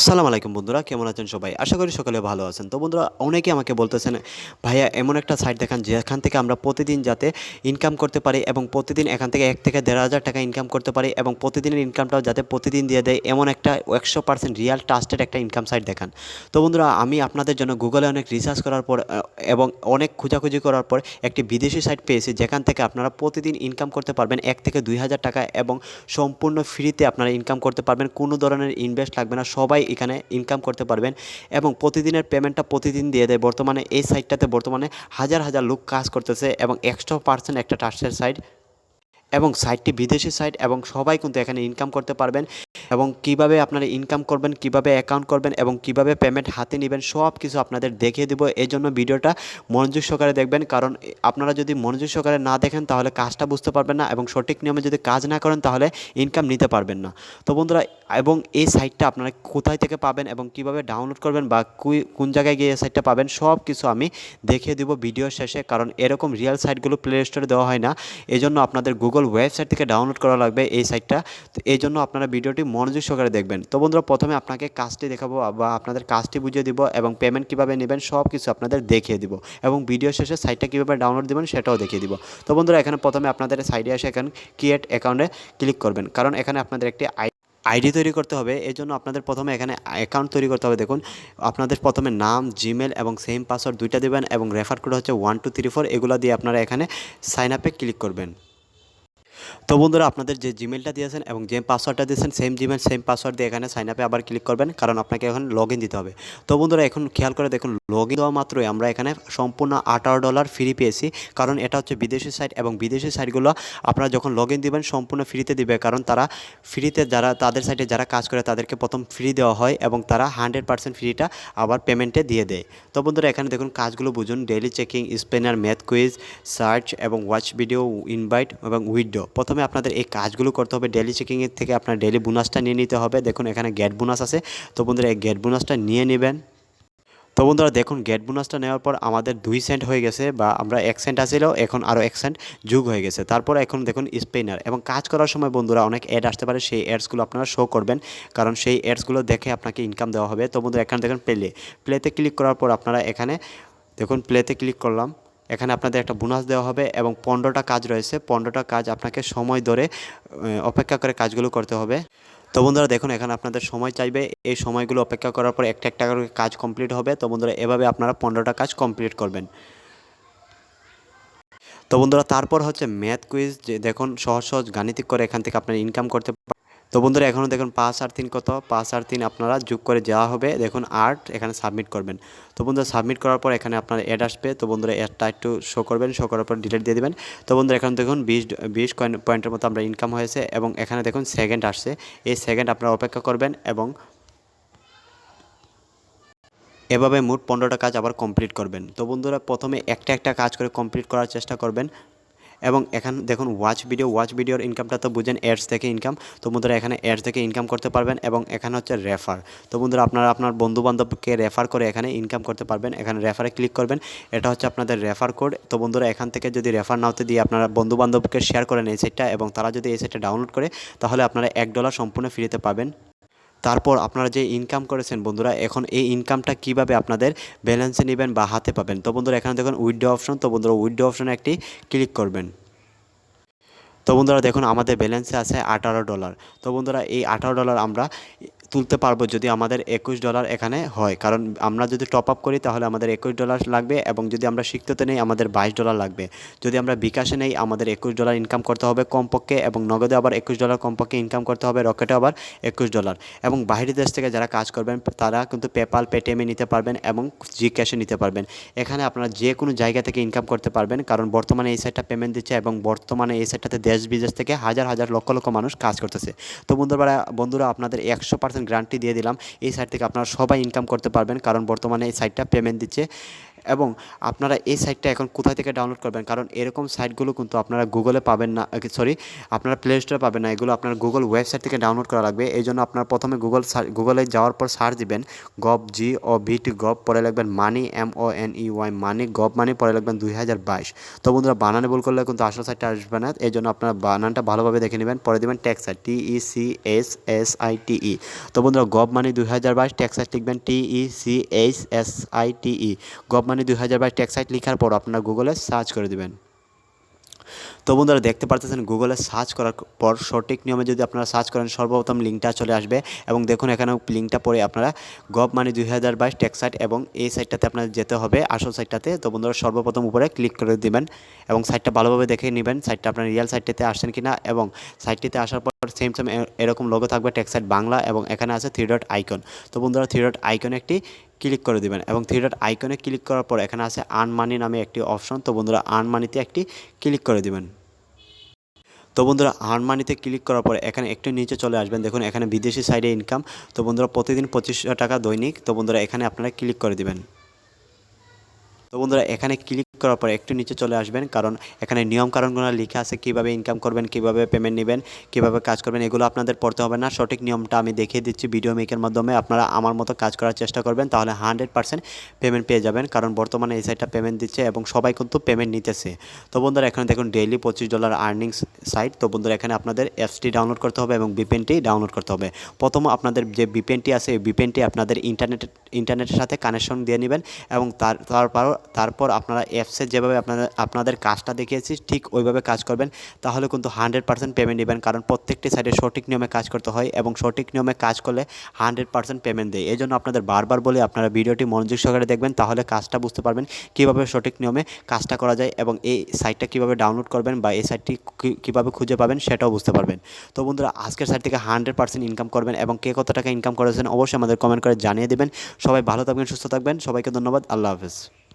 আসসালামু আলাইকুম বন্ধুরা, কেমন আছেন সবাই? আশা করি সকলে ভালো আছেন। তো বন্ধুরা, অনেকে আমাকে বলতেছেন, ভাইয়া এমন একটা সাইট দেখান যেখান থেকে আমরা প্রতিদিন যাতে ইনকাম করতে পারি এবং প্রতিদিন এখান থেকে ১ থেকে ১,৫০০ টাকা ইনকাম করতে পারি এবং প্রতিদিনের ইনকামটাও যাতে প্রতিদিন দিয়ে দেয়, এমন একটা ১০০% রিয়াল ট্রাস্টেড একটা ইনকাম সাইট দেখান। তো বন্ধুরা, আমি আপনাদের জন্য গুগলে অনেক রিসার্চ করার পর এবং অনেক খোঁজাখুঁজি করার পর একটি বিদেশি সাইট পেয়েছি, যেখান থেকে আপনারা প্রতিদিন ইনকাম করতে পারবেন ১ থেকে ২,০০০ টাকা এবং সম্পূর্ণ ফ্রিতে আপনারা ইনকাম করতে পারবেন। কোনো ধরনের ইনভেস্ট লাগবে না, সবাই এখানে ইনকাম করতে পারবেন এবং প্রতিদিনের পেমেন্টটা প্রতিদিন দিয়ে দেয়। বর্তমানে এই সাইটটাতে বর্তমানে হাজার হাজার লোক কাজ করতেছে এবং ১০০% একটা ট্রাস্টেড সাইট এবং সাইটটি বিদেশি সাইট এবং সবাই কিন্তু এখানে ইনকাম করতে পারবেন এবং কিভাবে আপনারা ইনকাম করবেন, কিভাবে অ্যাকাউন্ট করবেন এবং কিভাবে পেমেন্ট হাতে নেবেন, সব কিছু আপনাদের দেখিয়ে দেবো। এই জন্য ভিডিওটা মনোযোগ সহকারে দেখবেন, কারণ আপনারা যদি মনোযোগ সহকারে না দেখেন তাহলে কাজটা বুঝতে পারবেন না এবং সঠিক নিয়মে যদি কাজ না করেন তাহলে ইনকাম নিতে পারবেন না। তো বন্ধুরা, এবং এই সাইটটা আপনারা কোথায় থেকে পাবেন এবং কিভাবে ডাউনলোড করবেন বা কোন জায়গায় গিয়ে এই সাইটটা পাবেন, সব কিছু আমি দেখিয়ে দেবো ভিডিও শেষে। কারণ এরকম রিয়েল সাইটগুলো প্লে স্টোরে দেওয়া হয় না, এই জন্য আপনাদের গুগল ওয়েবসাইট থেকে ডাউনলোড করা লাগবে এই সাইটটা। তো এই জন্য আপনারা ভিডিওটি মনোযোগ সহকারে দেখবেন। তো বন্ধুরা, প্রথমে আপনাকে কাজটি দেখাবো বা আপনাদের কাজটি বুঝিয়ে দিব এবং পেমেন্ট কীভাবে নেবেন সব কিছু আপনাদের দেখিয়ে দিব এবং ভিডিও শেষে সাইটটা কীভাবে ডাউনলোড দেবেন সেটাও দেখিয়ে দিব। তো বন্ধুরা, এখানে প্রথমে আপনাদের সাইডে এসে এখানে ক্রিয়েট অ্যাকাউন্টে ক্লিক করবেন, কারণ এখানে আপনাদের একটি আইডি তৈরি করতে হবে। এই জন্য আপনাদের প্রথমে এখানে অ্যাকাউন্ট তৈরি করতে হবে। দেখুন, আপনাদের প্রথমে নাম, জিমেল এবং সেম পাসওয়ার্ড দুইটা দেবেন এবং রেফার কোড হচ্ছে 1234, এগুলো দিয়ে আপনারা এখানে সাইন আপে ক্লিক করবেন। তো বন্ধুরা, আপনাদের যে জিমেলটা দিয়েছেন এবং যে পাসওয়ার্ডটা দিয়েছেন সেম জিমেল সেম পাসওয়ার্ড দিয়ে এখানে সাইন আপে আবার ক্লিক করবেন, কারণ আপনাকে এখন লগ ইন দিতে হবে। তো বন্ধুরা, এখন খেয়াল করে দেখুন, লগ ইন দেওয়া মাত্রই আমরা এখানে সম্পূর্ণ $18 ফ্রি পেয়েছি, কারণ এটা হচ্ছে বিদেশি সাইট এবং বিদেশি সাইটগুলো আপনারা যখন লগ ইন দেবেন সম্পূর্ণ ফ্রিতে দিবে, কারণ তারা ফ্রিতে যারা তাদের সাইটে যারা কাজ করে তাদেরকে প্রথম ফ্রি দেওয়া হয় এবং তারা 100% ফ্রিটা আবার পেমেন্টে দিয়ে দেয়। তো বন্ধুরা, এখানে দেখুন কাজগুলো বুঝুন: daily checking, spanner, math quiz, search এবং ওয়াচ ভিডিও, ইনভাইট এবং উইথড্র। প্রথমে আপনাদের এই কাজগুলো করতে হবে। ডেইলি চেকিংয়ের থেকে আপনার ডেইলি বোনাসটা নিয়ে নিতে হবে। দেখুন এখানে গেট বোনাস আছে, তো বন্ধুরা এই গেট বোনাসটা নিয়ে নেবেন। তো বন্ধুরা দেখুন, গেট বোনাসটা নেওয়ার পর আমাদের 2 সেন্ট হয়ে গেছে, বা আমরা 1 সেন্ট আসছিল, এখন আরও 1 সেন্ট যোগ হয়ে গেছে। তারপর এখন দেখুন স্পেনার, এবং কাজ করার সময় বন্ধুরা অনেক অ্যাড আসতে পারে, সেই অ্যাডসগুলো আপনারা শো করবেন, কারণ সেই অ্যাডসগুলো দেখে আপনাকে ইনকাম দেওয়া হবে। তো বন্ধুরা, এখানে দেখুন প্লেতে ক্লিক করার পর আপনারা এখানে দেখুন প্লেতে ক্লিক করলাম, এখানে আপনাদের একটা বোনাস দেওয়া হবে এবং 15টা কাজ রয়েছে। 15টা কাজ আপনাকে সময় ধরে অপেক্ষা করে কাজগুলো করতে হবে। তো বন্ধুরা দেখুন, এখানে আপনাদের সময় চাইবে, এই সময়গুলো অপেক্ষা করার পর একটা একটা করে কাজ কমপ্লিট হবে। তো বন্ধুরা, এভাবে আপনারা 15টা কাজ কমপ্লিট করবেন। তো বন্ধুরা, তারপর হচ্ছে ম্যাথ কুইজ, যে দেখুন সহজ সহজ গাণিতিক করে এখান থেকে আপনারা ইনকাম করতে। তো বন্ধুরা, এখনও দেখুন 5 আর 3 কত, 5 আর 3 আপনারা যোগ করে যাওয়া হবে। দেখুন 8, এখানে সাবমিট করবেন। তো বন্ধুরা, সাবমিট করার পর এখানে আপনার অ্যাড আসবে। তো বন্ধুরা, অ্যাডটা একটু শো করবেন, শো করার পর ডিলিট দিয়ে দেবেন। তো বন্ধুরা, এখন দেখুন 20 পয়েন্টের মতো আমরা ইনকাম হয়েছে এবং এখানে দেখুন সেকেন্ড আসছে। এই সেকেন্ড আপনারা অপেক্ষা করবেন এবং এভাবে মোট 15টা কাজ আবার কমপ্লিট করবেন। তো বন্ধুরা, প্রথমে একটা একটা কাজ করে কমপ্লিট করার চেষ্টা করবেন এবং এখানে দেখুন ওয়াচ ভিডিওর ইনকামটা তো বুঝেন, অ্যাডস থেকে ইনকাম। তো বন্ধুরা, এখানে অ্যাডস থেকে ইনকাম করতে পারবেন এবং এখানে হচ্ছে রেফার। তো বন্ধুরা, আপনারা আপনার বন্ধুবান্ধবকে রেফার করে এখানে ইনকাম করতে পারবেন। এখানে রেফারে ক্লিক করবেন, এটা হচ্ছে আপনাদের রেফার কোড। তো বন্ধুরা, এখান থেকে যদি রেফার নাওতে দিয়ে আপনারা বন্ধুবান্ধবকে শেয়ার করেন এই সাইটটা এবং তারা যদি এই সাইটটা ডাউনলোড করে, তাহলে আপনারা $1 সম্পূর্ণ ফ্রিতে পাবেন। তারপর আপনারা যে ইনকাম করেছেন বন্ধুরা, এখন এই ইনকামটা কিভাবে আপনাদের ব্যালেন্সে নেবেন বা হাতে পাবেন। তো বন্ধুরা, এখানে দেখুন উইথড্র অপশন। তো বন্ধুরা, উইথড্র অপশনে একটি ক্লিক করবেন। তো বন্ধুরা দেখুন, আমাদের ব্যালেন্সে আছে $18। তো বন্ধুরা, এই $18 আমরা তুলতে পারবো যদি আমাদের $21 এখানে হয়, কারণ আমরা যদি টপ আপ করি তাহলে আমাদের $21 লাগবে এবং যদি আমরা শিখতে নেই আমাদের $22 লাগবে। যদি আমরা বিকাশে নেই আমাদের $21 ইনকাম করতে হবে কমপক্ষে, এবং নগদে আবার $21 কমপক্ষে ইনকাম করতে হবে, রকেটে আবার $21। এবং বাইরের দেশ থেকে যারা কাজ করবেন তারা কিন্তু পেপাল, পেটিএমে নিতে পারবেন এবং জি ক্যাশে নিতে পারবেন। এখানে আপনারা যে কোনো জায়গা থেকে ইনকাম করতে পারবেন, কারণ বর্তমানে এই সাইটটা পেমেন্ট দিচ্ছে এবং বর্তমানে এই সাইটটাতে দেশ বিদেশ থেকে হাজার হাজার লক্ষ লক্ষ মানুষ কাজ করতেছে। তো বন্ধুরা, আপনাদের 100% গ্যারান্টি দিয়ে দিলাম, এই সাইট থেকে আপনারা সবাই ইনকাম করতে পারবেন, কারণ বর্তমানে এই সাইটটা পেমেন্ট দিচ্ছে এবং আপনারা এই সাইটটা এখন কোথা থেকে ডাউনলোড করবেন, কারণ এরকম সাইটগুলো কিন্তু আপনারা গুগলে পাবেন না, সরি, আপনারা প্লে স্টোরে পাবেন না, এগুলো আপনার গুগল ওয়েবসাইট থেকে ডাউনলোড করা লাগবে। এই জন্য আপনারা প্রথমে গুগলে যাওয়ার পর সার্চ দিবেন গভ, GOV, পরে লিখবেন মানি, MONEY, মানি, গভ মানি, পরে লিখবেন 2022। তো বন্ধুরা বানানে ভুল করলে কিন্তু আসল সাইটটা আসবে না, এই জন্য আপনারা বানানটা ভালোভাবে দেখে নেবেন। পরে দেবেন ট্যাক্স সাইট, TECSSITE। তো বন্ধুরা গভ মানি 2022 ট্যাক্স সাইট লিখবেন, TECSSITE। Gov money 2022 tax site লেখার পর আপনারা গুগলে সার্চ করে দিবেন। তো বন্ধুরা দেখতে পারতেছেন গুগলে সার্চ করার পর সঠিক নিয়মে যদি আপনারা সার্চ করেন সর্বপ্রথম লিঙ্কটা চলে আসবে, এবং দেখুন এখানে লিঙ্কটা পড়ে আপনারা গভ মানি 2022 ট্যাক্স সাইট, এবং এই সাইটটাতে আপনাদের যেতে হবে আসল সাইটটাতে। তো বন্ধুরা সর্বপ্রথম উপরে ক্লিক করে দিবেন এবং সাইটটা ভালোভাবে দেখে নেবেন সাইটটা আপনার রিয়েল সাইটটাতে আসছেন কিনা, এবং সাইটটিতে আসার পর সেম এরকম লোগো থাকবে ট্যাক্স সাইট বাংলা, এবং এখানে আছে 3 ডট আইকন। তো বন্ধুরা 3 ডট আইকনে একটি ক্লিক করে দিবেন, এবং 3 ডট আইকনে ক্লিক করার পর এখানে আছে আর্ন মানি নামে একটি অপশন। তো বন্ধুরা আর্ন মানিতে একটি ক্লিক করে দিবেন। তো বন্ধুরা আর্ন মানিতে ক্লিক করার পরে এখানে একটু নিচে চলে আসবেন, দেখুন এখানে বিদেশি সাইডে ইনকাম। তো বন্ধুরা প্রতিদিন 2500 টাকা দৈনিক। তো বন্ধুরা এখানে আপনারা ক্লিক করে দিবেন। তো বন্ধুরা এখানে ক্লিক করার পর একটু নিচে চলে আসবেন, কারণ এখানে নিয়মকানুনগুলো লেখা আছে কীভাবে ইনকাম করবেন, কীভাবে পেমেন্ট নেবেন, কীভাবে কাজ করবেন, এগুলো আপনাদের পড়তে হবে না। সঠিক নিয়মটা আমি দেখিয়ে দিচ্ছি ভিডিও মেকের মাধ্যমে, আপনারা আমার মতো কাজ করার চেষ্টা করবেন, তাহলে 100% পেমেন্ট পেয়ে যাবেন। কারণ বর্তমানে এই সাইটটা পেমেন্ট দিচ্ছে এবং সবাই কিন্তু পেমেন্ট নিতেছে। তো বন্ধুরা এখানে দেখুন ডেইলি $25 আর্নিংস সাইট। তো বন্ধুরা এখানে আপনাদের অ্যাপসটি ডাউনলোড করতে হবে এবং বিপিএনটি ডাউনলোড করতে হবে। প্রথম আপনাদের যে বিপিএনটি আছে এই বিপিএনটি আপনাদের ইন্টারনেটের সাথে কানেকশন দিয়ে নেবেন, এবং তারপর আপনারা অ্যাপসে যেভাবে আপনাদের কাজটা দেখিয়েছি ঠিক ওইভাবে কাজ করবেন, তাহলে কিন্তু 100% পেমেন্ট নেবেন। কারণ প্রত্যেকটি সাইটে সঠিক নিয়মে কাজ করতে হয়, এবং সঠিক নিয়মে কাজ করলে 100% পেমেন্ট দেয়। এই জন্য আপনাদের বারবার বলে আপনারা ভিডিওটি মনোযোগ সহকারে দেখবেন, তাহলে কাজটা বুঝতে পারবেন কীভাবে সঠিক নিয়মে কাজটা করা যায়, এবং এই সাইটটা কীভাবে ডাউনলোড করবেন বা এই সাইটটি কীভাবে খুঁজে পাবেন সেটাও বুঝতে পারবেন। তো বন্ধুরা আজকের সাইট থেকে 100% ইনকাম করবেন, এবং কে কত টাকা ইনকাম করেছেন অবশ্যই আমাদের কমেন্ট করে জানিয়ে দেবেন। সবাই ভালো থাকবেন, সুস্থ থাকবেন, সবাইকে ধন্যবাদ, আল্লাহ হাফেজ।